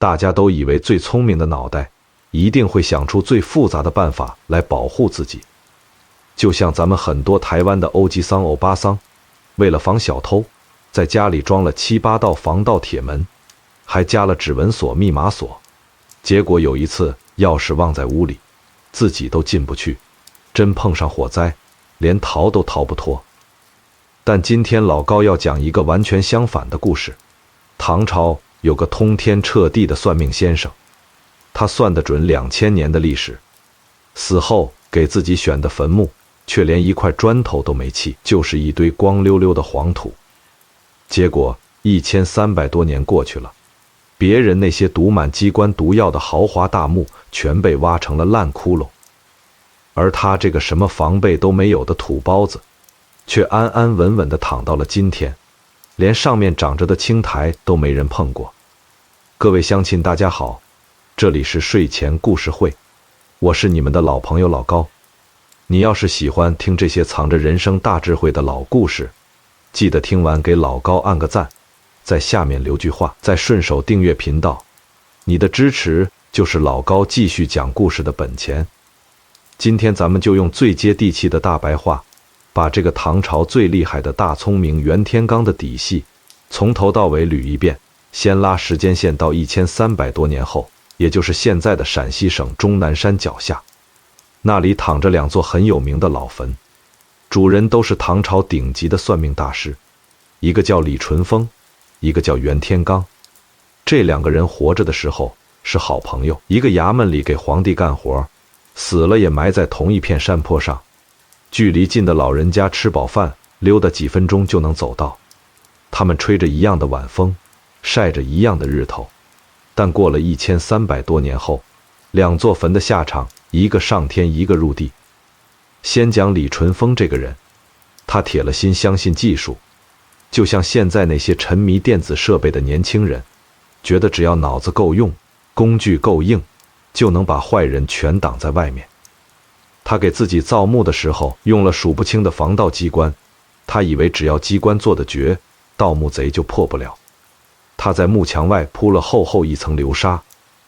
大家都以为最聪明的脑袋一定会想出最复杂的办法来保护自己，就像咱们很多台湾的欧吉桑、欧巴桑，为了防小偷，在家里装了7、8道防盗铁门，还加了指纹锁、密码锁。结果有一次钥匙忘在屋里，自己都进不去，真碰上火灾，连逃都逃不脱。但今天老高要讲一个完全相反的故事。唐朝有个通天彻地的算命先生，他算得准2000年的历史，死后给自己选的坟墓却连一块砖头都没砌，就是一堆光溜溜的黄土。结果1300多年过去了，别人那些堵满机关毒药的豪华大墓全被挖成了烂窟窿，而他这个什么防备都没有的土包子，却安安稳稳地躺到了今天，连上面长着的青苔都没人碰过。各位乡亲大家好，这里是睡前故事会，我是你们的老朋友老高。你要是喜欢听这些藏着人生大智慧的老故事，记得听完给老高按个赞，在下面留句话，再顺手订阅频道。你的支持就是老高继续讲故事的本钱。今天咱们就用最接地气的大白话，把这个唐朝最厉害的大聪明袁天罡的底细从头到尾捋一遍。先拉时间线到1300多年后，也就是现在的陕西省终南山脚下，那里躺着2座很有名的老坟，主人都是唐朝顶级的算命大师，一个叫李淳风，一个叫袁天罡。这2个人活着的时候是好朋友，一个衙门里给皇帝干活，死了也埋在同一片山坡上，距离近的老人家吃饱饭溜达几分钟就能走到。他们吹着一样的晚风，晒着一样的日头，但过了1300多年后，2座坟的下场，一个上天，一个入地。先讲李淳风这个人，他铁了心相信技术，就像现在那些沉迷电子设备的年轻人，觉得只要脑子够用，工具够硬，就能把坏人全挡在外面。他给自己造墓的时候用了数不清的防盗机关，他以为只要机关做得绝，盗墓贼就破不了。他在墓墙外铺了厚厚一层流沙，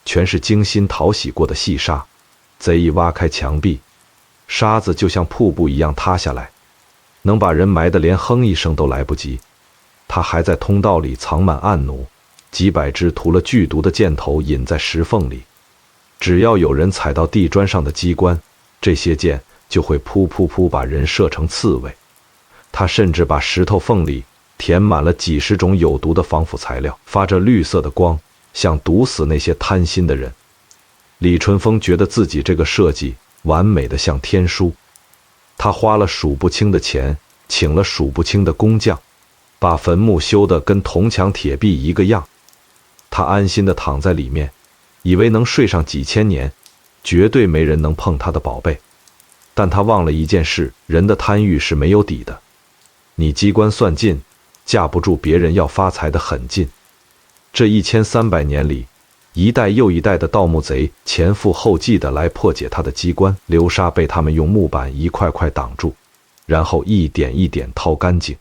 全是精心淘洗过的细沙，贼一挖开墙壁，沙子就像瀑布一样塌下来，能把人埋得连哼一声都来不及。他还在通道里藏满暗弩，几百支涂了剧毒的箭头引在石缝里，只要有人踩到地砖上的机关，这些箭就会噗噗噗把人射成刺猬。他甚至把石头缝里填满了几10种有毒的防腐材料，发着绿色的光，想毒死那些贪心的人。李淳风觉得自己这个设计完美的像天书，他花了数不清的钱，请了数不清的工匠，把坟墓修得跟铜墙铁壁一个样。他安心地躺在里面，以为能睡上几千年，绝对没人能碰他的宝贝。但他忘了一件事，人的贪欲是没有底的，你机关算尽，架不住别人要发财的狠劲。这1300年里，一代又一代的盗墓贼前赴后继地来破解他的机关，流沙被他们用木板一块块挡住，然后一点一点掏干净。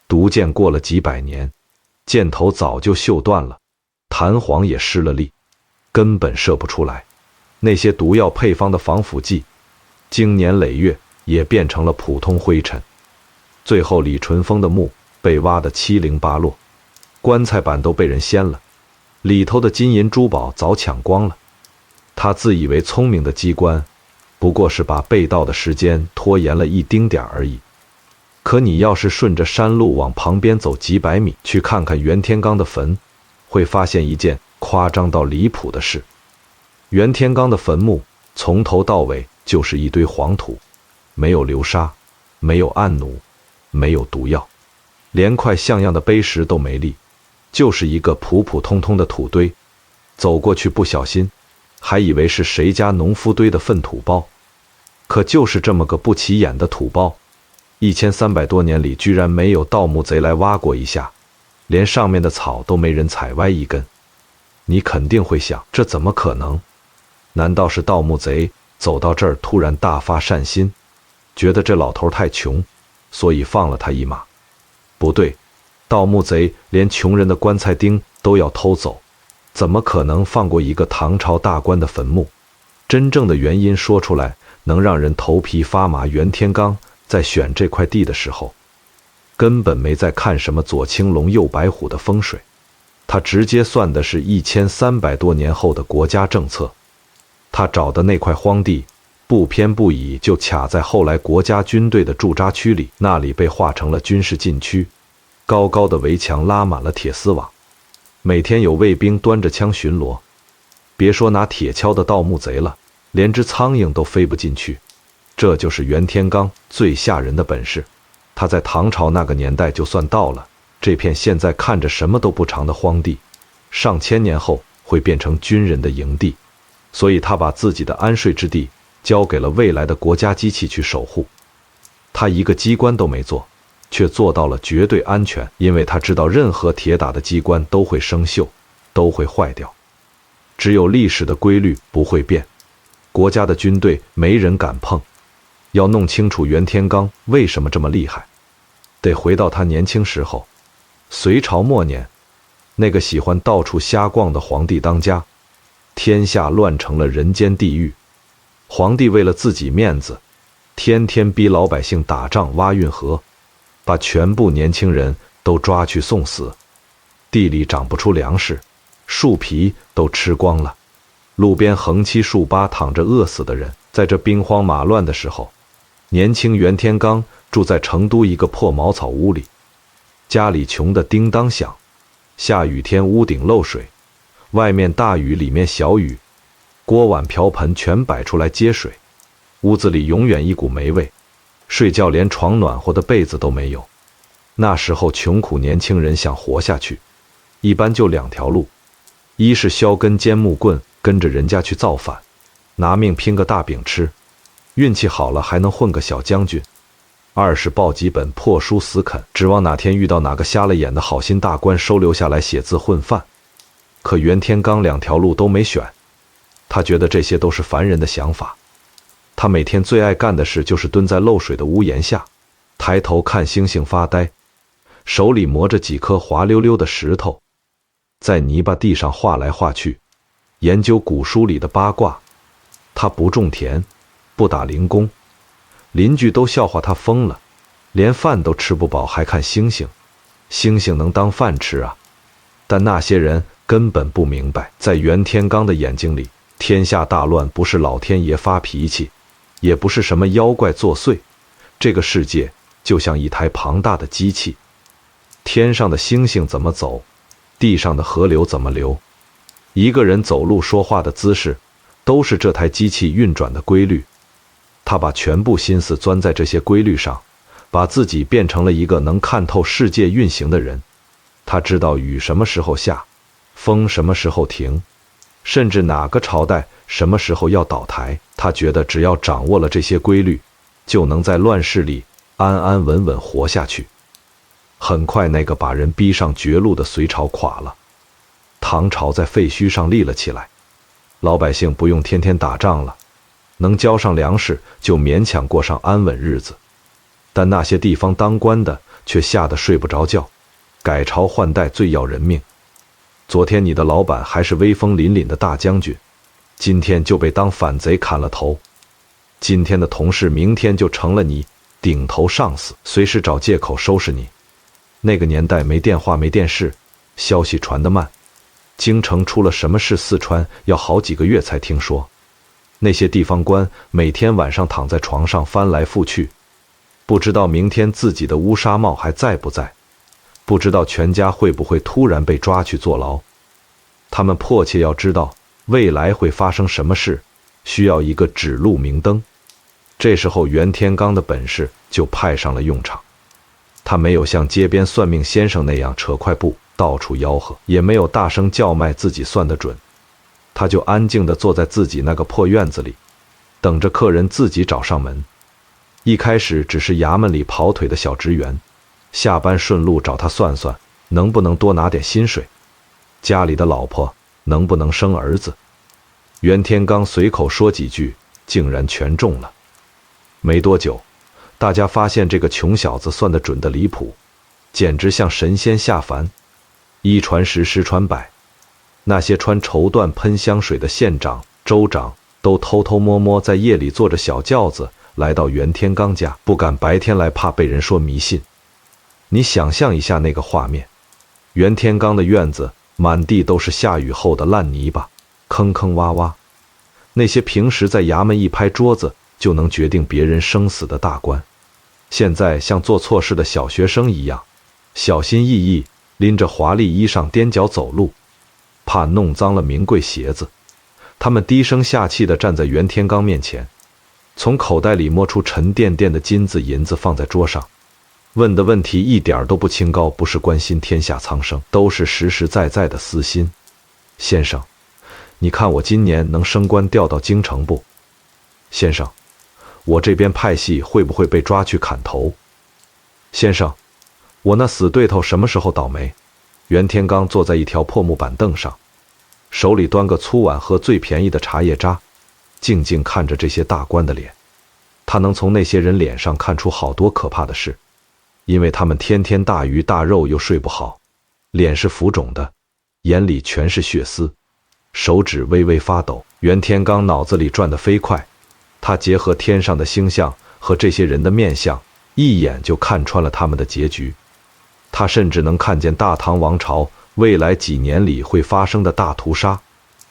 毒箭过了几百年，箭头早就锈断了，弹簧也失了力，根本射不出来。那些毒药配方的防腐剂，经年累月也变成了普通灰尘。最后李淳风的墓被挖得七零八落，棺材板都被人掀了，里头的金银珠宝早抢光了。他自以为聪明的机关，不过是把被盗的时间拖延了一丁点而已。可你要是顺着山路往旁边走几百米，去看看袁天罡的坟，会发现一件夸张到离谱的事。袁天罡的坟墓从头到尾就是一堆黄土，没有流沙，没有暗弩，没有毒药，连块像样的碑石都没立，就是一个普普通通的土堆。走过去不小心还以为是谁家农夫堆的粪土包，可就是这么个不起眼的土包，1300多年里居然没有盗墓贼来挖过一下，连上面的草都没人踩歪一根。你肯定会想，这怎么可能？难道是盗墓贼走到这儿突然大发善心，觉得这老头太穷，所以放了他一马？不对，盗墓贼连穷人的棺材钉都要偷走，怎么可能放过一个唐朝大官的坟墓？真正的原因说出来，能让人头皮发麻。袁天罡在选这块地的时候，根本没在看什么左青龙右白虎的风水，他直接算的是1300多年后的国家政策。他找的那块荒地，不偏不倚就卡在后来国家军队的驻扎区里，那里被划成了军事禁区，高高的围墙拉满了铁丝网，每天有卫兵端着枪巡逻。别说拿铁锹的盗墓贼了，连只苍蝇都飞不进去。这就是袁天罡最吓人的本事。他在唐朝那个年代就算到了，这片现在看着什么都不长的荒地，上千年后会变成军人的营地。所以他把自己的安睡之地交给了未来的国家机器去守护。他一个机关都没做，却做到了绝对安全，因为他知道任何铁打的机关都会生锈，都会坏掉。只有历史的规律不会变，国家的军队没人敢碰。要弄清楚袁天罡为什么这么厉害，得回到他年轻时候。隋朝末年，那个喜欢到处瞎逛的皇帝当家，天下乱成了人间地狱。皇帝为了自己面子，天天逼老百姓打仗挖运河，把全部年轻人都抓去送死。地里长不出粮食，树皮都吃光了，路边横七竖八躺着饿死的人。在这兵荒马乱的时候，年轻袁天罡住在成都一个破茅草屋里，家里穷得叮当响，下雨天屋顶漏水，外面大雨里面小雨，锅碗瓢盆全摆出来接水，屋子里永远一股霉味，睡觉连床暖和的被子都没有。那时候穷苦年轻人想活下去，一般就2条路，一是削根尖木棍跟着人家去造反，拿命拼个大饼吃，运气好了还能混个小将军；二是抱几本破书死啃，指望哪天遇到哪个瞎了眼的好心大官收留下来写字混饭。可袁天罡2条路都没选，他觉得这些都是凡人的想法。他每天最爱干的事就是蹲在漏水的屋檐下，抬头看星星发呆，手里磨着几颗滑溜溜的石头，在泥巴地上画来画去，研究古书里的八卦。他不种田，不打零工，邻居都笑话他疯了，连饭都吃不饱还看星星，星星能当饭吃啊？但那些人根本不明白，在袁天罡的眼睛里，天下大乱不是老天爷发脾气，也不是什么妖怪作祟，这个世界就像一台庞大的机器，天上的星星怎么走，地上的河流怎么流，一个人走路说话的姿势，都是这台机器运转的规律。他把全部心思钻在这些规律上，把自己变成了一个能看透世界运行的人。他知道雨什么时候下，风什么时候停，甚至哪个朝代什么时候要倒台。他觉得只要掌握了这些规律，就能在乱世里安安稳稳活下去。很快，那个把人逼上绝路的隋朝垮了，唐朝在废墟上立了起来，老百姓不用天天打仗了，能交上粮食就勉强过上安稳日子。但那些地方当官的却吓得睡不着觉，改朝换代最要人命。昨天你的老板还是威风凛凛的大将军，今天就被当反贼砍了头。今天的同事明天就成了你顶头上司，随时找借口收拾你。那个年代没电话没电视，消息传得慢，京城出了什么事，四川要好几个月才听说。那些地方官每天晚上躺在床上翻来覆去，不知道明天自己的乌纱帽还在不在，不知道全家会不会突然被抓去坐牢。他们迫切要知道未来会发生什么事，需要一个指路明灯。这时候袁天罡的本事就派上了用场。他没有像街边算命先生那样扯块布到处吆喝，也没有大声叫卖自己算得准，他就安静地坐在自己那个破院子里，等着客人自己找上门。一开始只是衙门里跑腿的小职员，下班顺路找他算算能不能多拿点薪水，家里的老婆能不能生儿子。袁天罡随口说几句，竟然全中了。没多久，大家发现这个穷小子算得准的离谱，简直像神仙下凡，一传十，十传百。那些穿绸缎喷香水的县长、州长都偷偷摸摸在夜里坐着小轿子来到袁天罡家，不敢白天来，怕被人说迷信。你想象一下那个画面，袁天罡的院子满地都是下雨后的烂泥巴，坑坑洼洼。那些平时在衙门一拍桌子就能决定别人生死的大官，现在像做错事的小学生一样，小心翼翼拎着华丽衣裳踮脚走路，怕弄脏了名贵鞋子。他们低声下气地站在袁天罡面前，从口袋里摸出沉甸甸的金子银子放在桌上，问的问题一点都不清高，不是关心天下苍生，都是实实在在的私心。先生，你看我今年能升官调到京城不？先生，我这边派系会不会被抓去砍头？先生，我那死对头什么时候倒霉？袁天罡坐在一条破木板凳上，手里端个粗碗喝最便宜的茶叶渣，静静看着这些大官的脸。他能从那些人脸上看出好多可怕的事，因为他们天天大鱼大肉又睡不好，脸是浮肿的，眼里全是血丝，手指微微发抖。袁天罡脑子里转得飞快，他结合天上的星象和这些人的面相，一眼就看穿了他们的结局。他甚至能看见大唐王朝未来几年里会发生的大屠杀，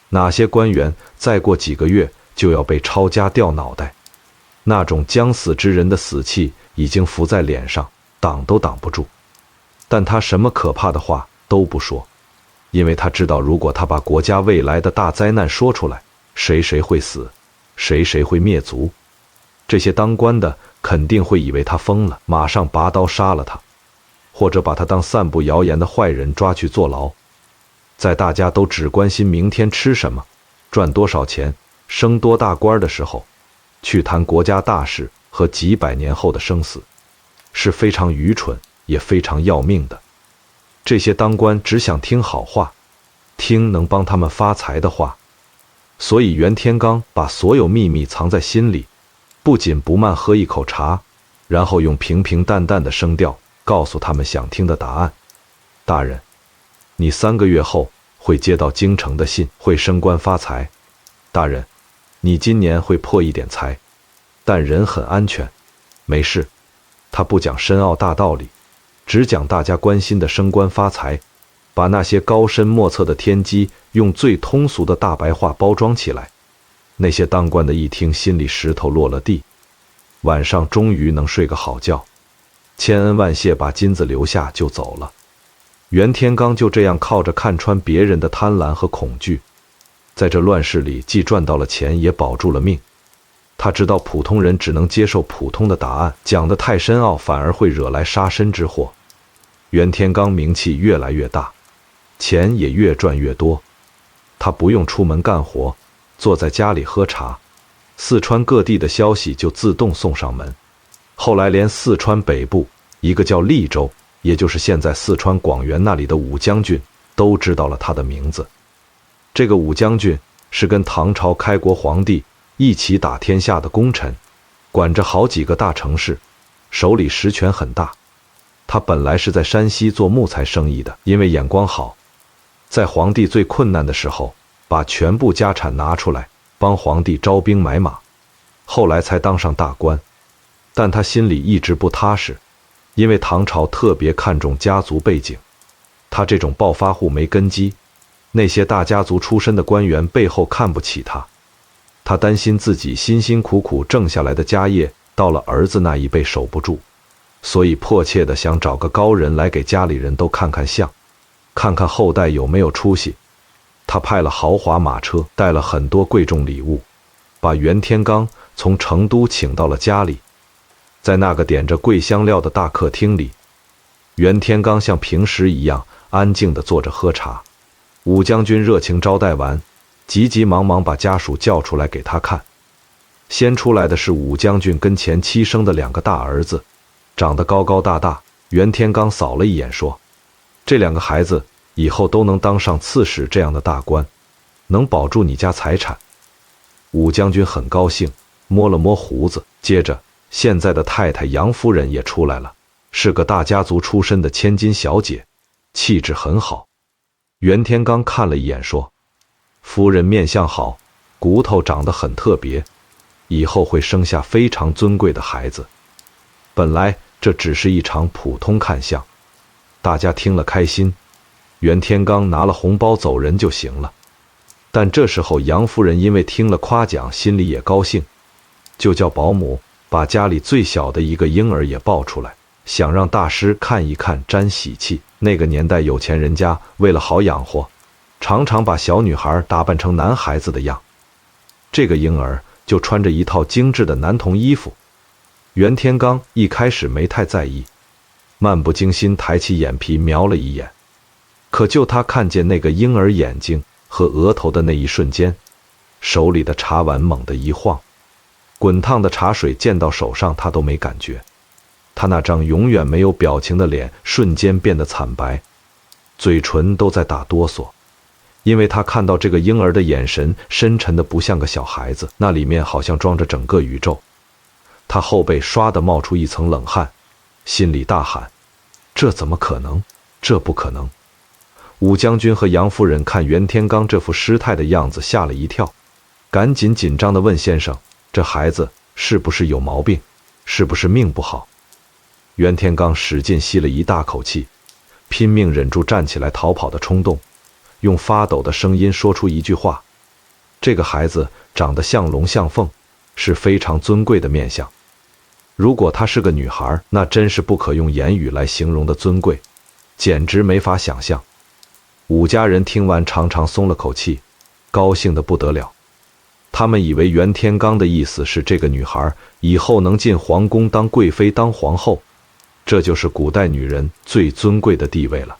哪些官员再过几个月就要被抄家掉脑袋，那种将死之人的死气已经浮在脸上，挡都挡不住。但他什么可怕的话都不说，因为他知道，如果他把国家未来的大灾难说出来，谁会死，谁会灭族。这些当官的肯定会以为他疯了，马上拔刀杀了他，或者把他当散布谣言的坏人抓去坐牢。在大家都只关心明天吃什么、赚多少钱、升多大官的时候，去谈国家大事和几百年后的生死，是非常愚蠢也非常要命的。这些当官只想听好话，听能帮他们发财的话，所以袁天罡把所有秘密藏在心里，不紧不慢喝一口茶，然后用平平淡淡的声调告诉他们想听的答案。大人，你3个月后会接到京城的信，会升官发财。大人，你今年会破一点财，但人很安全，没事。他不讲深奥大道理，只讲大家关心的升官发财，把那些高深莫测的天机用最通俗的大白话包装起来。那些当官的一听，心里石头落了地，晚上终于能睡个好觉，千恩万谢把金子留下就走了。袁天罡就这样靠着看穿别人的贪婪和恐惧，在这乱世里既赚到了钱，也保住了命。他知道普通人只能接受普通的答案，讲得太深奥反而会惹来杀身之祸。袁天罡名气越来越大，钱也越赚越多，他不用出门干活，坐在家里喝茶，四川各地的消息就自动送上门。后来连四川北部一个叫利州，也就是现在四川广元那里的武将军，都知道了他的名字。这个武将军是跟唐朝开国皇帝一起打天下的功臣，管着好几个大城市，手里实权很大。他本来是在山西做木材生意的，因为眼光好，在皇帝最困难的时候，把全部家产拿出来帮皇帝招兵买马，后来才当上大官。但他心里一直不踏实，因为唐朝特别看重家族背景，他这种暴发户没根基，那些大家族出身的官员背后看不起他。他担心自己辛辛苦苦挣下来的家业到了儿子那一辈守不住，所以迫切地想找个高人来给家里人都看看相，看看后代有没有出息。他派了豪华马车，带了很多贵重礼物，把袁天罡从成都请到了家里。在那个点着桂香料的大客厅里，袁天罡像平时一样安静地坐着喝茶。武将军热情招待完，急急忙忙把家属叫出来给他看。先出来的是武将军跟前妻生的2个大儿子，长得高高大大。袁天罡扫了一眼说，这2个孩子以后都能当上刺史这样的大官，能保住你家财产。武将军很高兴，摸了摸胡子，接着现在的太太杨夫人也出来了，是个大家族出身的千金小姐，气质很好。袁天罡看了一眼，说：“夫人面相好，骨头长得很特别，以后会生下非常尊贵的孩子。本来这只是一场普通看相，大家听了开心，袁天罡拿了红包走人就行了。但这时候杨夫人因为听了夸奖，心里也高兴，就叫保姆把家里最小的一个婴儿也抱出来，想让大师看一看，沾喜气。那个年代有钱人家为了好养活，常常把小女孩打扮成男孩子的样，这个婴儿就穿着一套精致的男童衣服。袁天罡一开始没太在意，漫不经心抬起眼皮瞄了一眼，可就他看见那个婴儿眼睛和额头的那一瞬间，手里的茶碗猛地一晃，滚烫的茶水溅到手上他都没感觉，他那张永远没有表情的脸瞬间变得惨白，嘴唇都在打哆嗦，因为他看到这个婴儿的眼神深沉的不像个小孩子，那里面好像装着整个宇宙。他后背唰地冒出一层冷汗，心里大喊：这怎么可能？这不可能！武将军和杨夫人看袁天罡这副失态的样子，吓了一跳，赶紧紧张地问先生：这孩子是不是有毛病？是不是命不好？袁天罡使劲吸了一大口气，拼命忍住站起来逃跑的冲动，用发抖的声音说出一句话：这个孩子长得像龙像凤，是非常尊贵的面相。如果她是个女孩，那真是不可用言语来形容的尊贵，简直没法想象。武家人听完长长松了口气，高兴得不得了。他们以为袁天罡的意思是这个女孩以后能进皇宫当贵妃当皇后，这就是古代女人最尊贵的地位了，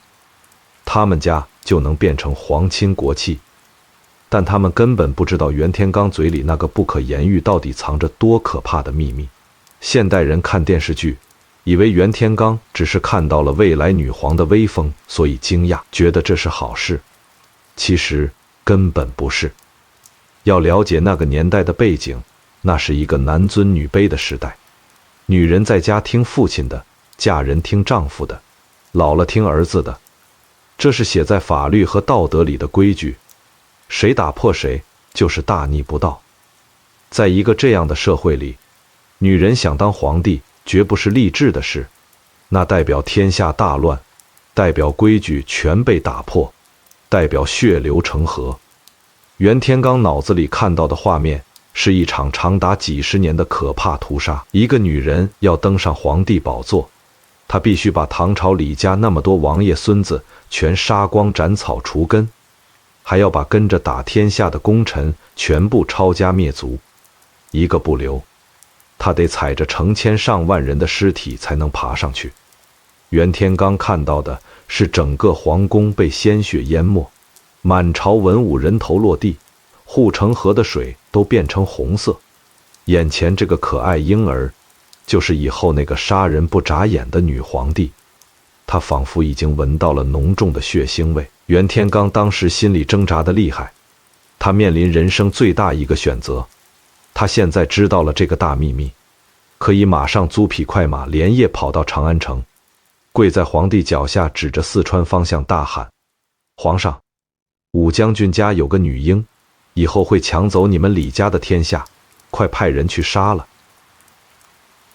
他们家就能变成皇亲国戚。但他们根本不知道袁天罡嘴里那个不可言喻到底藏着多可怕的秘密。现代人看电视剧，以为袁天罡只是看到了未来女皇的威风，所以惊讶，觉得这是好事。其实根本不是。要了解那个年代的背景，那是一个男尊女卑的时代，女人在家听父亲的，嫁人听丈夫的，老了听儿子的，这是写在法律和道德里的规矩，谁打破谁就是大逆不道。在一个这样的社会里，女人想当皇帝绝不是励志的事，那代表天下大乱，代表规矩全被打破，代表血流成河。袁天罡脑子里看到的画面是一场长达几十年的可怕屠杀。一个女人要登上皇帝宝座，她必须把唐朝李家那么多王爷孙子全杀光，斩草除根，还要把跟着打天下的功臣全部抄家灭族，一个不留。他得踩着成千上万人的尸体才能爬上去。袁天罡看到的是整个皇宫被鲜血淹没，满朝文武人头落地，护城河的水都变成红色。眼前这个可爱婴儿，就是以后那个杀人不眨眼的女皇帝。他仿佛已经闻到了浓重的血腥味。袁天罡当时心里挣扎得厉害，他面临人生最大一个选择。他现在知道了这个大秘密，可以马上租匹快马，连夜跑到长安城，跪在皇帝脚下，指着四川方向大喊：皇上，武将军家有个女婴，以后会抢走你们李家的天下，快派人去杀了。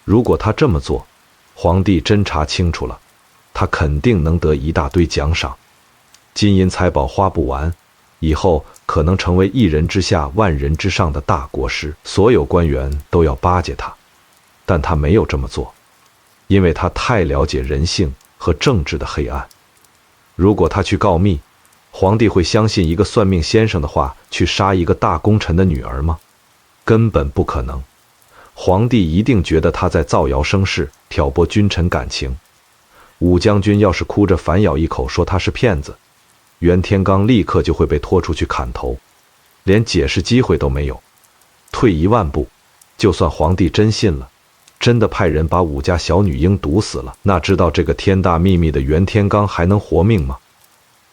如果他这么做，皇帝侦查清楚了，他肯定能得一大堆奖赏，金银财宝花不完，以后可能成为一人之下万人之上的大国师，所有官员都要巴结他。但他没有这么做，因为他太了解人性和政治的黑暗。如果他去告密，皇帝会相信一个算命先生的话去杀一个大功臣的女儿吗？根本不可能。皇帝一定觉得他在造谣生事，挑拨君臣感情。武将军要是哭着反咬一口说他是骗子，袁天罡立刻就会被拖出去砍头，连解释机会都没有。退一万步，就算皇帝真信了，真的派人把武家小女婴毒死了，那知道这个天大秘密的袁天罡还能活命吗？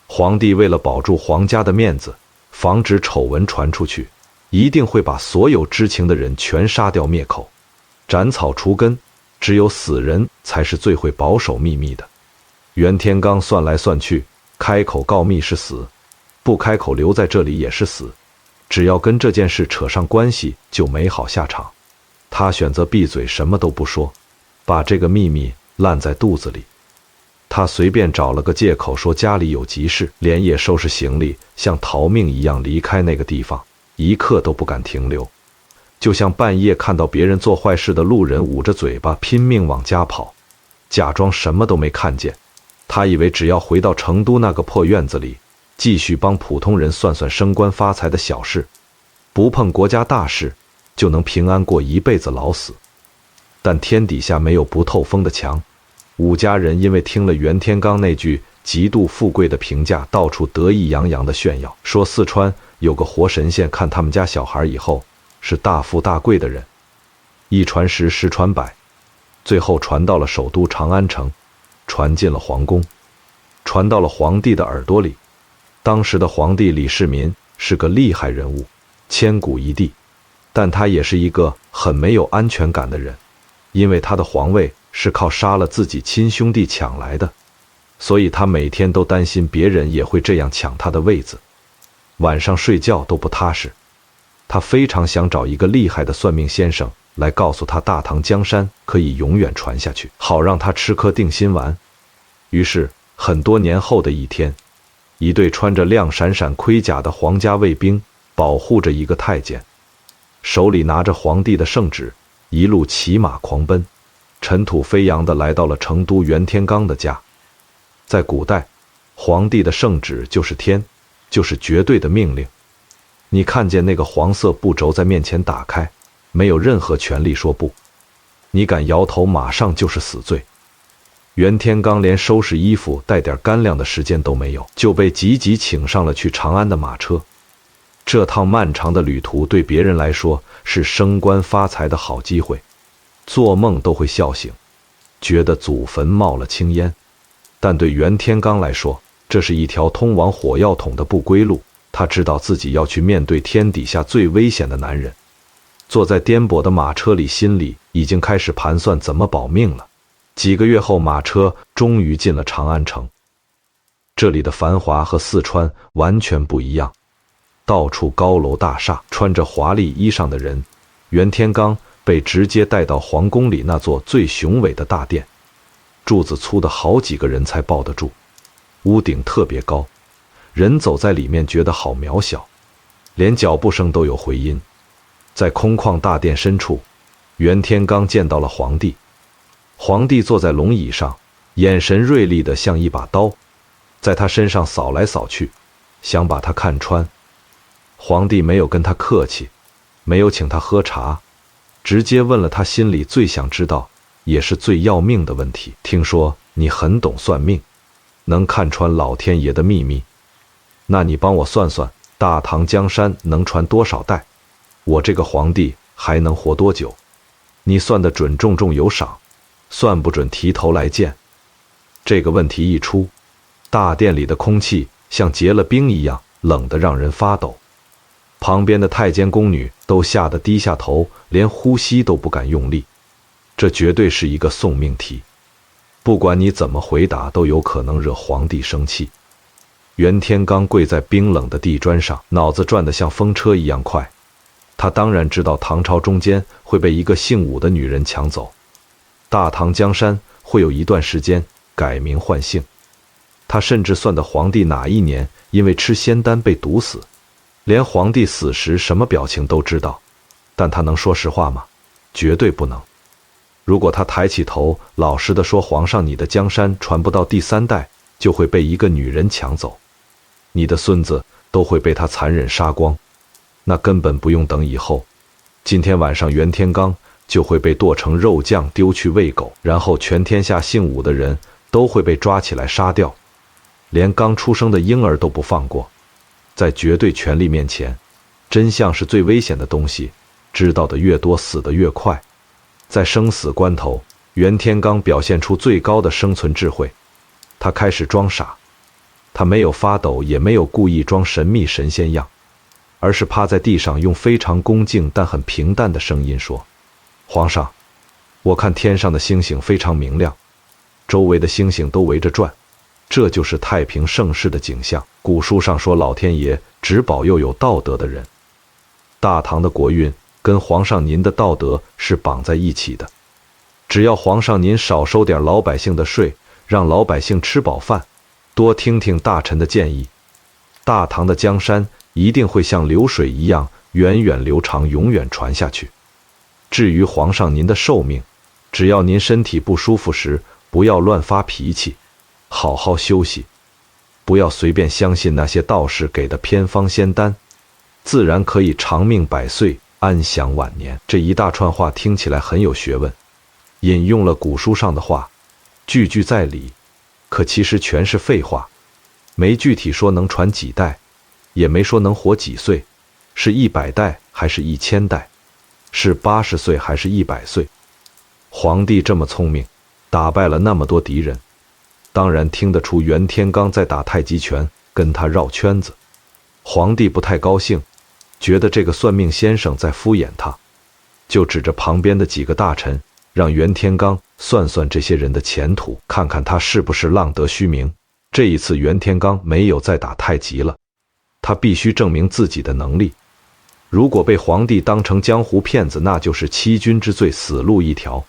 皇帝为了保住皇家的面子，防止丑闻传出去，一定会把所有知情的人全杀掉灭口，斩草除根，只有死人才是最会保守秘密的。袁天罡算来算去，开口告密是死，不开口留在这里也是死，只要跟这件事扯上关系，就没好下场。他选择闭嘴，什么都不说，把这个秘密烂在肚子里。他随便找了个借口说家里有急事，连夜收拾行李，像逃命一样离开那个地方，一刻都不敢停留。就像半夜看到别人做坏事的路人，捂着嘴巴拼命往家跑，假装什么都没看见。他以为只要回到成都那个破院子里，继续帮普通人算算升官发财的小事，不碰国家大事，就能平安过一辈子老死。但天底下没有不透风的墙，武家人因为听了袁天罡那句极度富贵的评价，到处得意洋洋地炫耀，说四川有个活神仙看他们家小孩以后是大富大贵的人。一传十，十传百，最后传到了首都长安城，传进了皇宫，传到了皇帝的耳朵里。当时的皇帝李世民是个厉害人物，千古一帝，但他也是一个很没有安全感的人，因为他的皇位是靠杀了自己亲兄弟抢来的，所以他每天都担心别人也会这样抢他的位子，晚上睡觉都不踏实。他非常想找一个厉害的算命先生来告诉他大唐江山可以永远传下去，好让他吃颗定心丸。于是很多年后的一天，一队穿着亮闪闪盔甲的皇家卫兵保护着一个太监，手里拿着皇帝的圣旨，一路骑马狂奔，尘土飞扬地来到了成都袁天罡的家。在古代，皇帝的圣旨就是天，就是绝对的命令。你看见那个黄色布轴在面前打开，没有任何权利说不，你敢摇头，马上就是死罪。袁天罡连收拾衣服带点干粮的时间都没有，就被急急请上了去长安的马车。这趟漫长的旅途对别人来说是升官发财的好机会，做梦都会笑醒，觉得祖坟冒了青烟。但对袁天罡来说，这是一条通往火药桶的不归路。他知道自己要去面对天底下最危险的男人。坐在颠簸的马车里，心里已经开始盘算怎么保命了。几个月后，马车终于进了长安城。这里的繁华和四川完全不一样，到处高楼大厦，穿着华丽衣裳的人。袁天罡被直接带到皇宫里那座最雄伟的大殿，柱子粗的好几个人才抱得住，屋顶特别高，人走在里面觉得好渺小，连脚步声都有回音。在空旷大殿深处，袁天罡见到了皇帝。皇帝坐在龙椅上，眼神锐利的像一把刀，在他身上扫来扫去，想把他看穿。皇帝没有跟他客气，没有请他喝茶，直接问了他心里最想知道也是最要命的问题。听说你很懂算命，能看穿老天爷的秘密，那你帮我算算，大唐江山能传多少代？我这个皇帝还能活多久？你算得准，重重有赏；算不准，提头来见。这个问题一出，大殿里的空气像结了冰一样，冷得让人发抖。旁边的太监宫女都吓得低下头，连呼吸都不敢用力。这绝对是一个送命题，不管你怎么回答，都有可能惹皇帝生气。袁天罡跪在冰冷的地砖上，脑子转得像风车一样快。他当然知道唐朝中间会被一个姓武的女人抢走，大唐江山会有一段时间改名换姓。他甚至算得皇帝哪一年因为吃仙丹被毒死，连皇帝死时什么表情都知道。但他能说实话吗？绝对不能。如果他抬起头，老实地说，皇上，你的江山传不到第3代，就会被一个女人抢走，你的孙子都会被他残忍杀光，那根本不用等以后，今天晚上袁天罡就会被剁成肉酱丢去喂狗，然后全天下姓武的人都会被抓起来杀掉，连刚出生的婴儿都不放过。在绝对权力面前，真相是最危险的东西，知道的越多，死得越快。在生死关头，袁天罡表现出最高的生存智慧，他开始装傻。他没有发抖，也没有故意装神秘神仙样，而是趴在地上，用非常恭敬但很平淡的声音说：皇上，我看天上的星星非常明亮，周围的星星都围着转，这就是太平盛世的景象。古书上说，老天爷只保佑有道德的人。大唐的国运跟皇上您的道德是绑在一起的，只要皇上您少收点老百姓的税，让老百姓吃饱饭，多听听大臣的建议，大唐的江山一定会像流水一样源远流长，永远传下去。至于皇上您的寿命，只要您身体不舒服时，不要乱发脾气，好好休息，不要随便相信那些道士给的偏方仙丹，自然可以长命百岁，安享晚年。这一大串话听起来很有学问，引用了古书上的话，句句在理，可其实全是废话，没具体说能传几代，也没说能活几岁，是100代还是1000代，是80岁还是100岁。皇帝这么聪明，打败了那么多敌人，当然听得出袁天罡在打太极拳，跟他绕圈子。皇帝不太高兴，觉得这个算命先生在敷衍他，就指着旁边的几个大臣，让袁天罡算算这些人的前途，看看他是不是浪得虚名。这一次袁天罡没有再打太极了，他必须证明自己的能力。如果被皇帝当成江湖骗子，那就是欺君之罪，死路一条。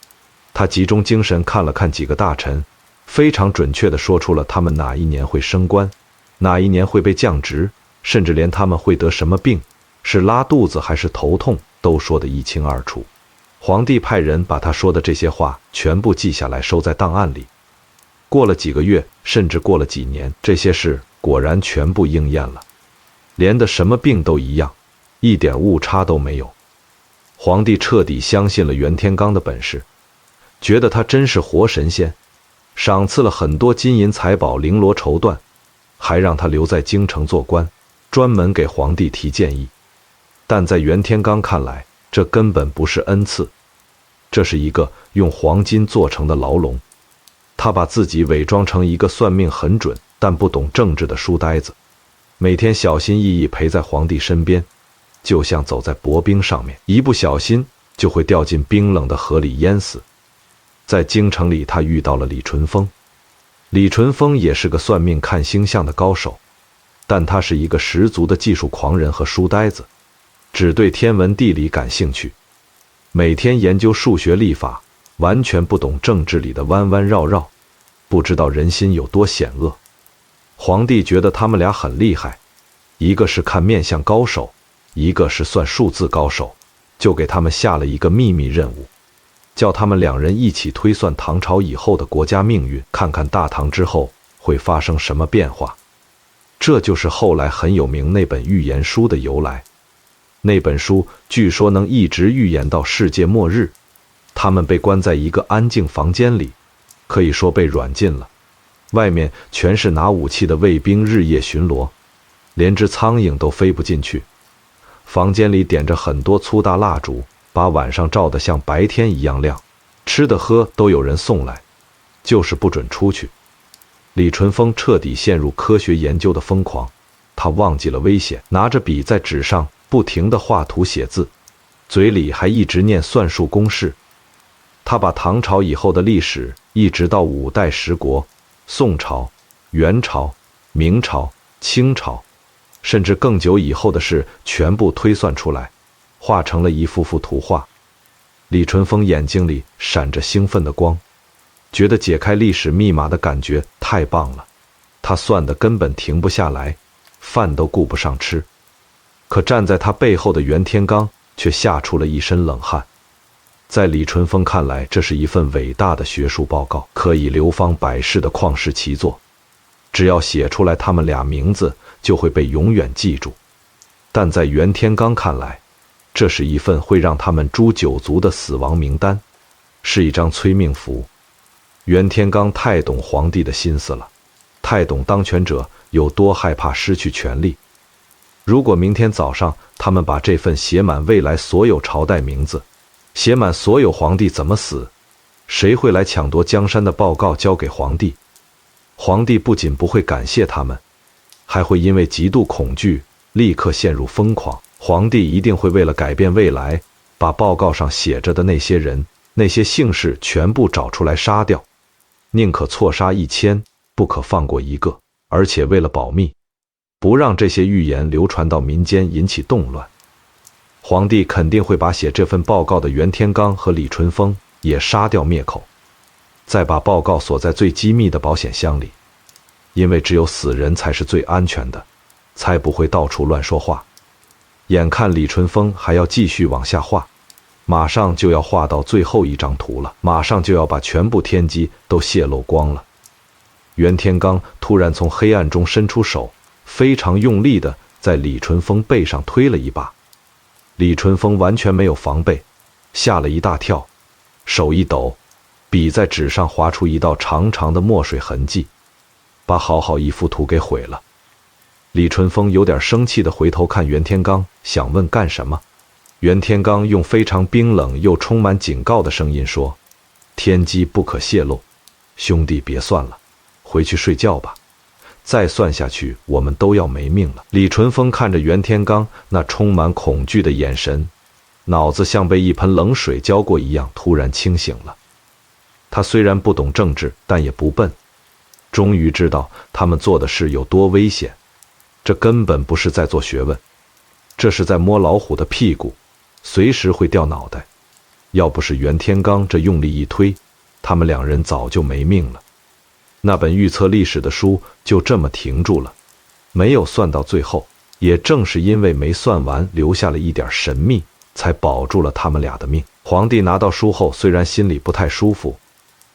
他集中精神看了看几个大臣，非常准确地说出了他们哪一年会升官，哪一年会被降职，甚至连他们会得什么病，是拉肚子还是头痛，都说得一清二楚。皇帝派人把他说的这些话全部记下来，收在档案里。过了几个月，甚至过了几年，这些事果然全部应验了，连的什么病都一样，一点误差都没有。皇帝彻底相信了袁天罡的本事，觉得他真是活神仙，赏赐了很多金银财宝，绫罗绸缎，还让他留在京城做官，专门给皇帝提建议。但在袁天罡看来，这根本不是恩赐，这是一个用黄金做成的牢笼。他把自己伪装成一个算命很准但不懂政治的书呆子，每天小心翼翼陪在皇帝身边，就像走在薄冰上面，一不小心就会掉进冰冷的河里淹死。在京城里，他遇到了李淳风。李淳风也是个算命看星象的高手，但他是一个十足的技术狂人和书呆子，只对天文地理感兴趣，每天研究数学历法，完全不懂政治里的弯弯绕绕，不知道人心有多险恶。皇帝觉得他们俩很厉害，一个是看面相高手，一个是算数字高手，就给他们下了一个秘密任务，叫他们两人一起推算唐朝以后的国家命运，看看大唐之后会发生什么变化。这就是后来很有名那本预言书的由来。那本书据说能一直预言到世界末日。他们被关在一个安静房间里，可以说被软禁了，外面全是拿武器的卫兵日夜巡逻，连只苍蝇都飞不进去。房间里点着很多粗大蜡烛，把晚上照得像白天一样亮，吃的喝都有人送来，就是不准出去。李淳风彻底陷入科学研究的疯狂，他忘记了危险，拿着笔在纸上不停地画图写字，嘴里还一直念算术公式。他把唐朝以后的历史一直到5代十国，宋朝、元朝、明朝、清朝，甚至更久以后的事全部推算出来，画成了一幅幅图画。李淳风眼睛里闪着兴奋的光，觉得解开历史密码的感觉太棒了。他算得根本停不下来，饭都顾不上吃。可站在他背后的袁天罡却吓出了一身冷汗。在李淳风看来，这是一份伟大的学术报告，可以流芳百世的旷世奇作。只要写出来他们俩名字，就会被永远记住。但在袁天罡看来，这是一份会让他们诛九族的死亡名单，是一张催命符。袁天罡太懂皇帝的心思了，太懂当权者有多害怕失去权力。如果明天早上他们把这份写满未来所有朝代名字，写满所有皇帝怎么死，谁会来抢夺江山的报告交给皇帝，皇帝不仅不会感谢他们，还会因为极度恐惧立刻陷入疯狂。皇帝一定会为了改变未来，把报告上写着的那些人、那些姓氏全部找出来杀掉，宁可错杀1000，不可放过一个，而且为了保密，不让这些预言流传到民间引起动乱，皇帝肯定会把写这份报告的袁天罡和李淳风也杀掉灭口，再把报告锁在最机密的保险箱里，因为只有死人才是最安全的，才不会到处乱说话。眼看李淳风还要继续往下画，马上就要画到最后一张图了，马上就要把全部天机都泄露光了。袁天罡突然从黑暗中伸出手，非常用力地在李淳风背上推了一把。李淳风完全没有防备，吓了一大跳，手一抖，笔在纸上划出一道长长的墨水痕迹，把好一幅图给毁了。李淳风有点生气地回头看袁天罡，想问干什么。袁天罡用非常冰冷又充满警告的声音说：天机不可泄露，兄弟别算了，回去睡觉吧，再算下去我们都要没命了。李淳风看着袁天罡那充满恐惧的眼神，脑子像被一盆冷水浇过一样，突然清醒了。他虽然不懂政治，但也不笨，终于知道他们做的事有多危险。这根本不是在做学问，这是在摸老虎的屁股，随时会掉脑袋。要不是袁天罡这用力一推，他们两人早就没命了。那本预测历史的书就这么停住了，没有算到最后。也正是因为没算完，留下了一点神秘，才保住了他们俩的命。皇帝拿到书后，虽然心里不太舒服，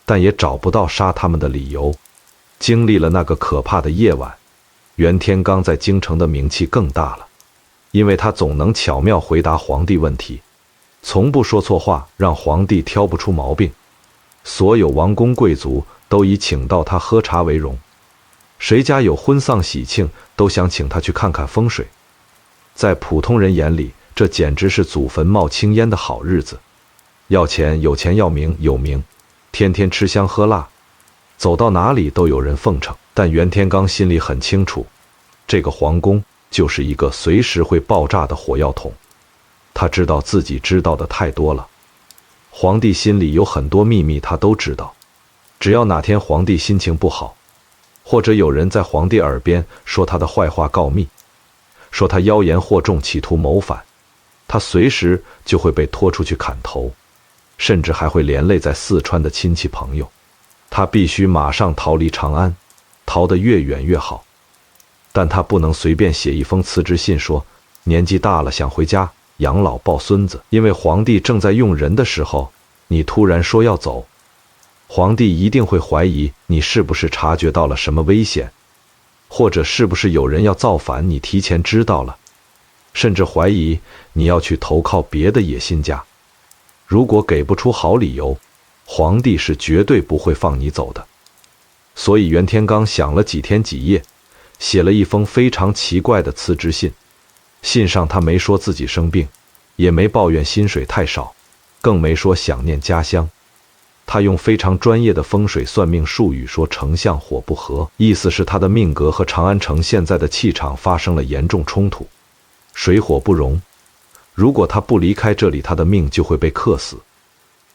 但也找不到杀他们的理由。经历了那个可怕的夜晚，袁天罡在京城的名气更大了，因为他总能巧妙回答皇帝问题，从不说错话，让皇帝挑不出毛病。所有王公贵族都以请到他喝茶为荣，谁家有婚丧喜庆，都想请他去看看风水。在普通人眼里，这简直是祖坟冒青烟的好日子。要钱有钱，要名有名，天天吃香喝辣，走到哪里都有人奉承。但袁天罡心里很清楚，这个皇宫就是一个随时会爆炸的火药桶。他知道自己知道的太多了，皇帝心里有很多秘密他都知道。只要哪天皇帝心情不好，或者有人在皇帝耳边说他的坏话告密，说他妖言惑众，企图谋反，他随时就会被拖出去砍头，甚至还会连累在四川的亲戚朋友。他必须马上逃离长安，逃得越远越好。但他不能随便写一封辞职信说年纪大了想回家养老抱孙子，因为皇帝正在用人的时候，你突然说要走，皇帝一定会怀疑你是不是察觉到了什么危险，或者是不是有人要造反，你提前知道了，甚至怀疑你要去投靠别的野心家。如果给不出好理由，皇帝是绝对不会放你走的。所以袁天罡想了几天几夜，写了一封非常奇怪的辞职信。信上他没说自己生病，也没抱怨薪水太少，更没说想念家乡。他用非常专业的风水算命术语说丞相火不合，意思是他的命格和长安城现在的气场发生了严重冲突，水火不容。如果他不离开这里，他的命就会被克死，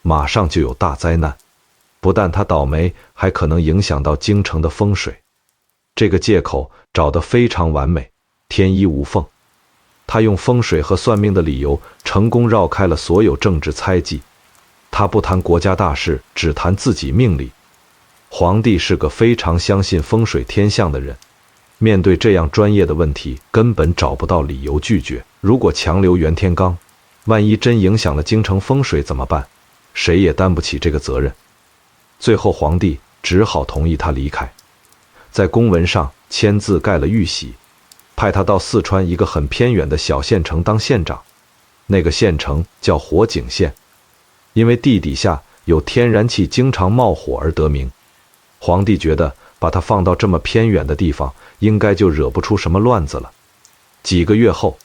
马上就有大灾难。不但他倒霉，还可能影响到京城的风水。这个借口找得非常完美，天衣无缝。他用风水和算命的理由，成功绕开了所有政治猜忌。他不谈国家大事，只谈自己命理。皇帝是个非常相信风水天象的人，面对这样专业的问题，根本找不到理由拒绝。如果强留袁天罡，万一真影响了京城风水怎么办？谁也担不起这个责任。最后皇帝只好同意他离开，在公文上签字盖了玉玺，派他到四川一个很偏远的小县城当县长。那个县城叫火井县，因为地底下有天然气经常冒火而得名。皇帝觉得把他放到这么偏远的地方，应该就惹不出什么乱子了。几个月后，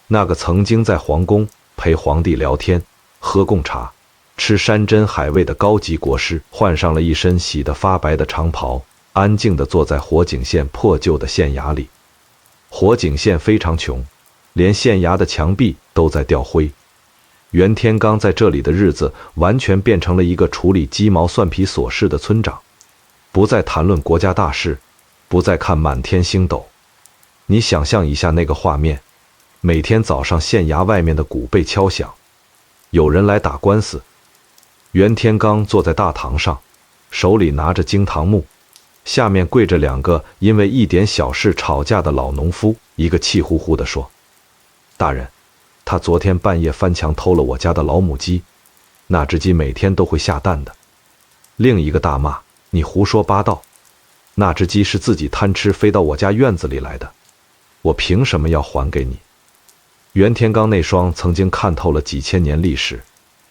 那个曾经在皇宫陪皇帝聊天、喝贡茶、吃山珍海味的高级国师，换上了一身洗得发白的长袍，安静地坐在火井县破旧的县衙里。火井县非常穷，连县衙的墙壁都在掉灰。袁天罡在这里的日子完全变成了一个处理鸡毛蒜皮琐事的村长，不再谈论国家大事，不再看满天星斗。你想象一下那个画面，每天早上县衙外面的鼓被敲响，有人来打官司。袁天罡坐在大堂上，手里拿着惊堂木，下面跪着2个因为一点小事吵架的老农夫，一个气呼呼地说：大人，他昨天半夜翻墙偷了我家的老母鸡，那只鸡每天都会下蛋的。另一个大骂：你胡说八道，那只鸡是自己贪吃飞到我家院子里来的，我凭什么要还给你？袁天罡那双曾经看透了几千年历史，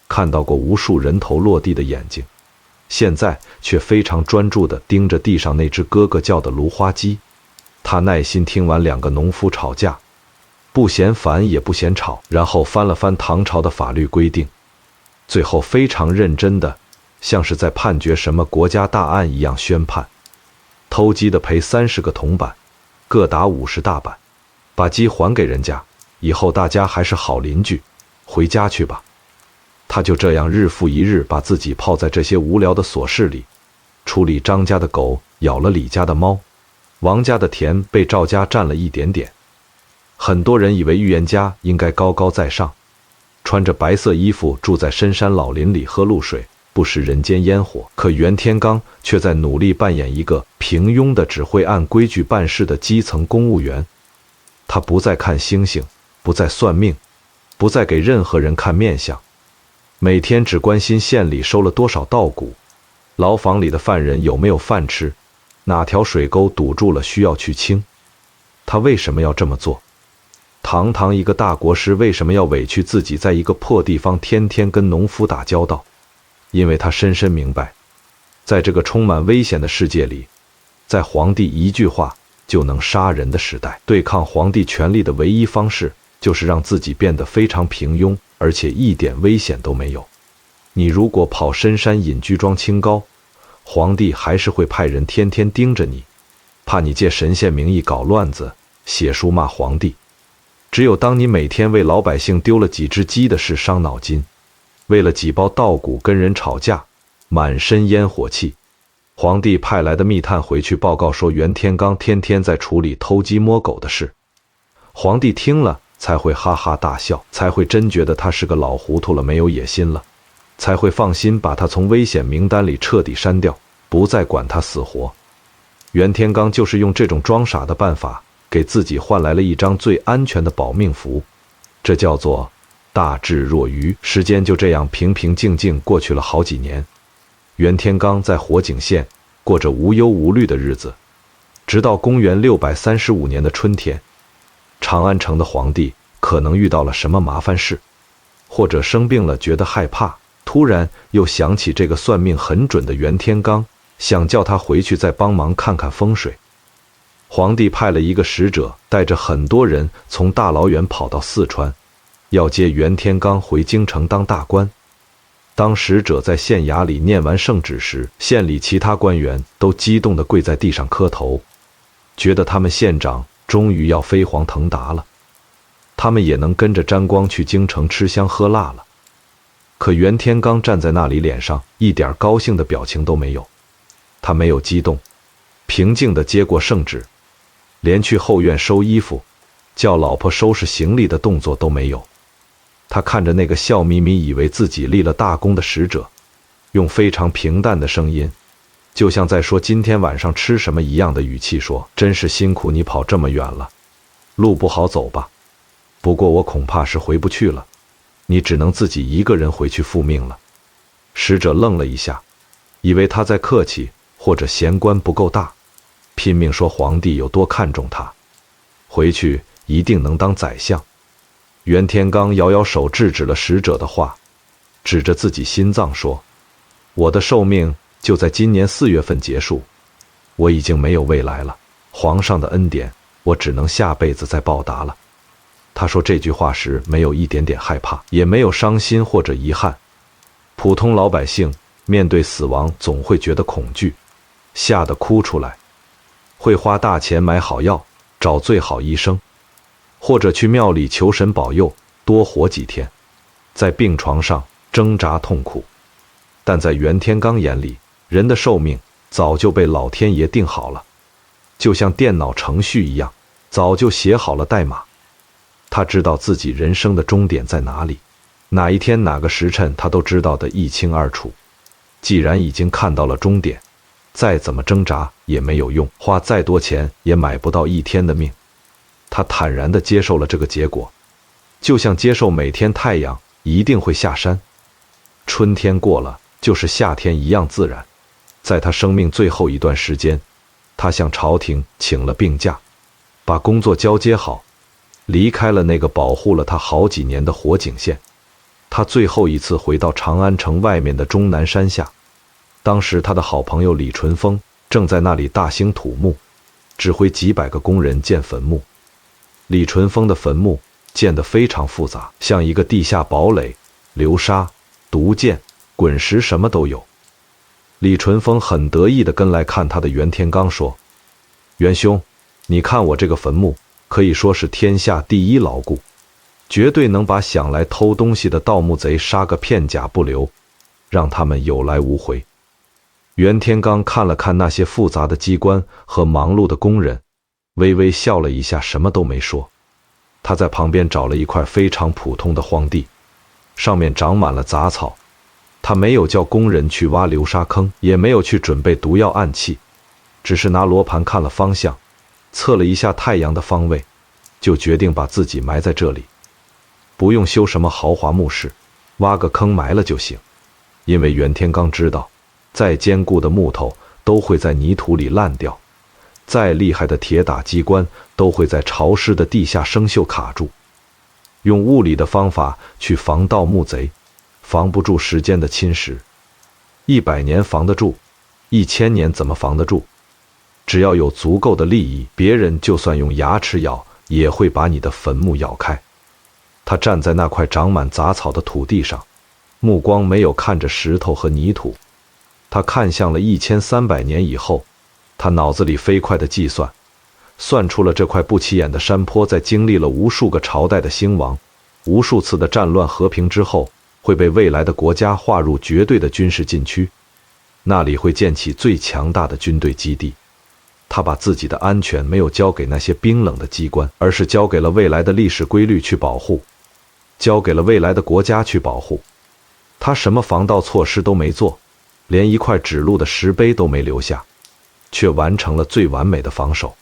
看到过无数人头落地的眼睛，现在却非常专注地盯着地上那只咯咯叫的芦花鸡。他耐心听完2个农夫吵架，不嫌烦也不嫌吵，然后翻了翻唐朝的法律规定，最后非常认真的，像是在判决什么国家大案一样宣判：偷鸡的赔30个铜板，各打50大板，把鸡还给人家，以后大家还是好邻居，回家去吧。他就这样日复一日把自己泡在这些无聊的琐事里，处理张家的狗咬了李家的猫，王家的田被赵家占了一点点。很多人以为预言家应该高高在上，穿着白色衣服住在深山老林里喝露水，不食人间烟火。可袁天罡却在努力扮演一个平庸的只会按规矩办事的基层公务员。他不再看星星，不再算命，不再给任何人看面相，每天只关心县里收了多少稻谷，牢房里的犯人有没有饭吃，哪条水沟堵住了需要去清。他为什么要这么做？堂堂一个大国师为什么要委屈自己在一个破地方天天跟农夫打交道？因为他深深明白，在这个充满危险的世界里，在皇帝一句话就能杀人的时代，对抗皇帝权力的唯一方式就是让自己变得非常平庸，而且一点危险都没有。你如果跑深山隐居装清高，皇帝还是会派人天天盯着你，怕你借神仙名义搞乱子，写书骂皇帝。只有当你每天为老百姓丢了几只鸡的事伤脑筋，为了几包稻谷跟人吵架，满身烟火气，皇帝派来的密探回去报告说袁天罡天天在处理偷鸡摸狗的事，皇帝听了才会哈哈大笑，才会真觉得他是个老糊涂了，没有野心了，才会放心把他从危险名单里彻底删掉，不再管他死活。袁天罡就是用这种装傻的办法给自己换来了一张最安全的保命符，这叫做大智若愚。时间就这样平平静静过去了好几年，袁天罡在火井县过着无忧无虑的日子，直到公元635年的春天，长安城的皇帝可能遇到了什么麻烦事，或者生病了觉得害怕，突然又想起这个算命很准的袁天罡，想叫他回去再帮忙看看风水。皇帝派了一个使者，带着很多人从大老远跑到四川，要接袁天罡回京城当大官。当使者在县衙里念完圣旨时，县里其他官员都激动地跪在地上磕头，觉得他们县长终于要飞黄腾达了，他们也能跟着沾光去京城吃香喝辣了。可袁天罡站在那里，脸上一点高兴的表情都没有。他没有激动，平静地接过圣旨，连去后院收衣服、叫老婆收拾行李的动作都没有。他看着那个笑眯眯以为自己立了大功的使者，用非常平淡的声音，就像在说今天晚上吃什么一样的语气说：真是辛苦你跑这么远了，路不好走吧？不过我恐怕是回不去了，你只能自己一个人回去复命了。使者愣了一下，以为他在客气，或者嫌官不够大，拼命说皇帝有多看重他，回去一定能当宰相。袁天罡摇摇手制止了使者的话，指着自己心脏说：我的寿命就在今年4月份结束，我已经没有未来了，皇上的恩典我只能下辈子再报答了。他说这句话时没有一点点害怕，也没有伤心或者遗憾。普通老百姓面对死亡总会觉得恐惧，吓得哭出来，会花大钱买好药，找最好医生，或者去庙里求神保佑，多活几天，在病床上挣扎痛苦。但在袁天罡眼里，人的寿命早就被老天爷定好了，就像电脑程序一样，早就写好了代码。他知道自己人生的终点在哪里，哪一天哪个时辰他都知道得一清二楚。既然已经看到了终点，再怎么挣扎也没有用，花再多钱也买不到一天的命。他坦然地接受了这个结果，就像接受每天太阳一定会下山，春天过了就是夏天一样自然。在他生命最后一段时间，他向朝廷请了病假，把工作交接好，离开了那个保护了他好几年的火警线。他最后一次回到长安城外面的终南山下，当时他的好朋友李淳风正在那里大兴土木，指挥几百个工人建坟墓。李淳风的坟墓建得非常复杂，像一个地下堡垒，流沙、毒箭、滚石什么都有。李淳风很得意地跟来看他的袁天罡说：“袁兄，你看我这个坟墓，可以说是天下第一牢固，绝对能把想来偷东西的盗墓贼杀个片甲不留，让他们有来无回。”袁天罡看了看那些复杂的机关和忙碌的工人，微微笑了一下，什么都没说。他在旁边找了一块非常普通的荒地，上面长满了杂草。他没有叫工人去挖流沙坑，也没有去准备毒药暗器，只是拿罗盘看了方向，测了一下太阳的方位，就决定把自己埋在这里。不用修什么豪华墓室，挖个坑埋了就行。因为袁天罡知道，再坚固的木头都会在泥土里烂掉，再厉害的铁打机关都会在潮湿的地下生锈卡住。用物理的方法去防盗墓贼，防不住时间的侵蚀。100年防得住，1000年怎么防得住？只要有足够的利益，别人就算用牙齿咬，也会把你的坟墓咬开。他站在那块长满杂草的土地上，目光没有看着石头和泥土，他看向了1300年以后。他脑子里飞快地计算，算出了这块不起眼的山坡在经历了无数个朝代的兴亡，无数次的战乱和平之后，会被未来的国家划入绝对的军事禁区，那里会建起最强大的军队基地。他把自己的安全没有交给那些冰冷的机关，而是交给了未来的历史规律去保护，交给了未来的国家去保护。他什么防盗措施都没做，连一块指路的石碑都没留下，却完成了最完美的防守。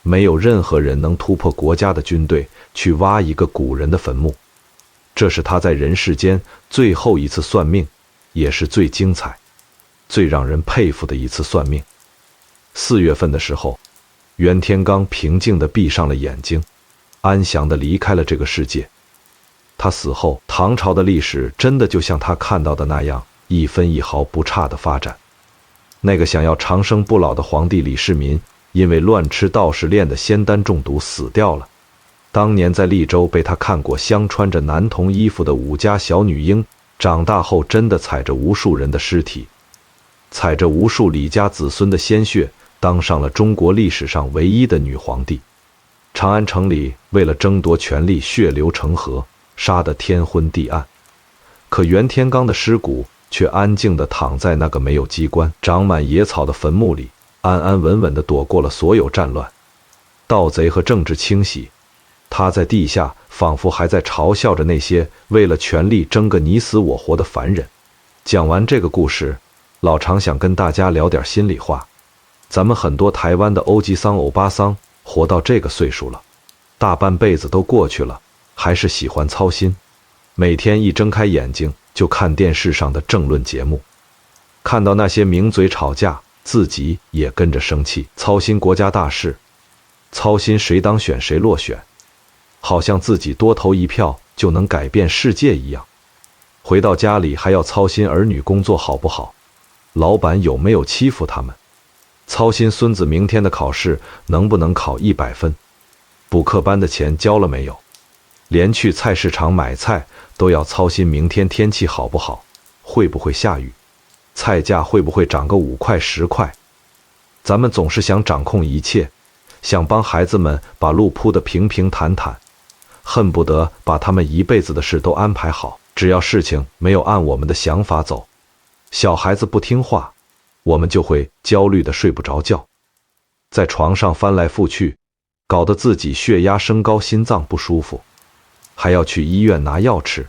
没有任何人能突破国家的军队去挖一个古人的坟墓。这是他在人世间最后一次算命，也是最精彩、最让人佩服的一次算命。4月份的时候，袁天罡平静地闭上了眼睛，安详地离开了这个世界。他死后，唐朝的历史真的就像他看到的那样，一分一毫不差地发展。那个想要长生不老的皇帝李世民，因为乱吃道士炼的仙丹中毒死掉了。当年在利州被他看过镶穿着男童衣服的武家小女婴，长大后真的踩着无数人的尸体，踩着无数李家子孙的鲜血，当上了中国历史上唯一的女皇帝。长安城里为了争夺权力，血流成河，杀得天昏地暗。可袁天罡的尸骨却安静地躺在那个没有机关、长满野草的坟墓里，安安稳稳地躲过了所有战乱、盗贼和政治清洗。他在地下仿佛还在嘲笑着那些为了权力争个你死我活的凡人。讲完这个故事，老常想跟大家聊点心里话。咱们很多台湾的欧吉桑、欧巴桑活到这个岁数了，大半辈子都过去了，还是喜欢操心，每天一睁开眼睛就看电视上的政论节目，看到那些名嘴吵架，自己也跟着生气，操心国家大事，操心谁当选谁落选，好像自己多投一票就能改变世界一样。回到家里还要操心儿女工作好不好，老板有没有欺负他们，操心孙子明天的考试能不能考100分，补课班的钱交了没有，连去菜市场买菜都要操心明天天气好不好，会不会下雨，菜价会不会涨个5块10块。咱们总是想掌控一切，想帮孩子们把路铺得平平坦坦，恨不得把他们一辈子的事都安排好，只要事情没有按我们的想法走，小孩子不听话，我们就会焦虑的睡不着觉，在床上翻来覆去，搞得自己血压升高，心脏不舒服，还要去医院拿药吃。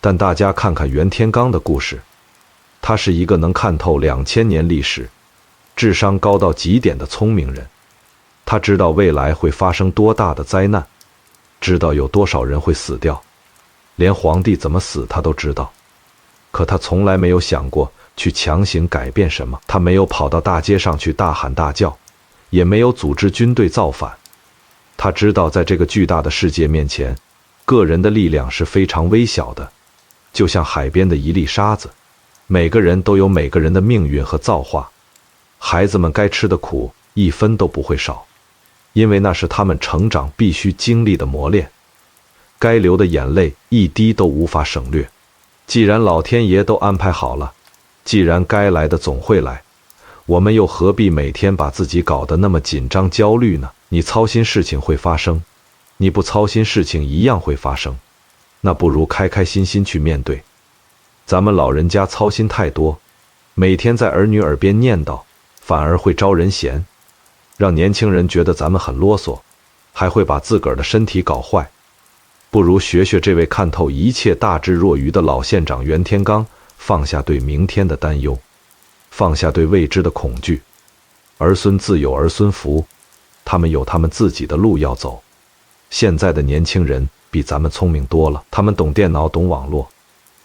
但大家看看袁天罡的故事，他是一个能看透2000年历史，智商高到极点的聪明人。他知道未来会发生多大的灾难，知道有多少人会死掉，连皇帝怎么死他都知道。可他从来没有想过去强行改变什么，他没有跑到大街上去大喊大叫，也没有组织军队造反。他知道在这个巨大的世界面前，个人的力量是非常微小的，就像海边的一粒沙子，每个人都有每个人的命运和造化。孩子们该吃的苦一分都不会少，因为那是他们成长必须经历的磨练。该流的眼泪一滴都无法省略。既然老天爷都安排好了，既然该来的总会来，我们又何必每天把自己搞得那么紧张焦虑呢？你操心事情会发生，你不操心事情一样会发生，那不如开开心心去面对。咱们老人家操心太多，每天在儿女耳边念叨，反而会招人嫌，让年轻人觉得咱们很啰嗦，还会把自个儿的身体搞坏。不如学学这位看透一切大智若愚的老县长袁天罡，放下对明天的担忧，放下对未知的恐惧。儿孙自有儿孙福，他们有他们自己的路要走。现在的年轻人比咱们聪明多了，他们懂电脑，懂网络，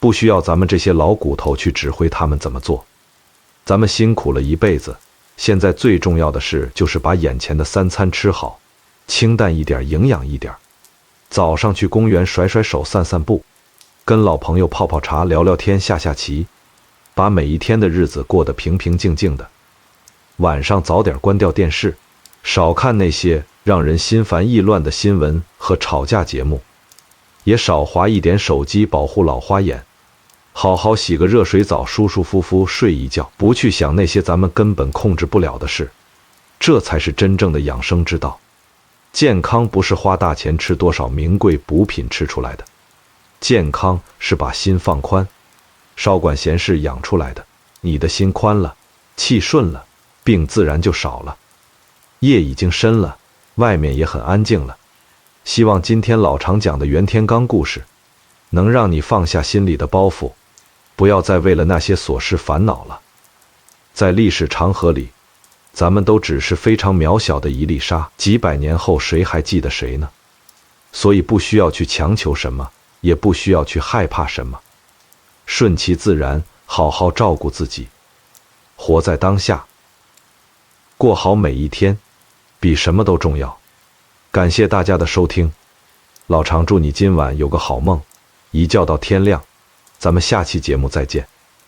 不需要咱们这些老骨头去指挥他们怎么做。咱们辛苦了一辈子，现在最重要的事就是把眼前的3餐吃好，清淡一点，营养一点。早上去公园甩甩手，散散步，跟老朋友泡泡茶，聊聊天，下下棋，把每一天的日子过得平平静静的。晚上早点关掉电视，少看那些让人心烦意乱的新闻和吵架节目，也少滑一点手机，保护老花眼。好好洗个热水澡，舒舒服服睡一觉，不去想那些咱们根本控制不了的事，这才是真正的养生之道。健康不是花大钱吃多少名贵补品吃出来的，健康是把心放宽，少管闲事养出来的。你的心宽了，气顺了，病自然就少了。夜已经深了，外面也很安静了。希望今天老常讲的袁天罡故事，能让你放下心里的包袱，不要再为了那些琐事烦恼了。在历史长河里，咱们都只是非常渺小的一粒沙，几百年后谁还记得谁呢？所以不需要去强求什么，也不需要去害怕什么，顺其自然，好好照顾自己，活在当下，过好每一天，比什么都重要。感谢大家的收听，老常祝你今晚有个好梦，一觉到天亮。咱们下期节目再见。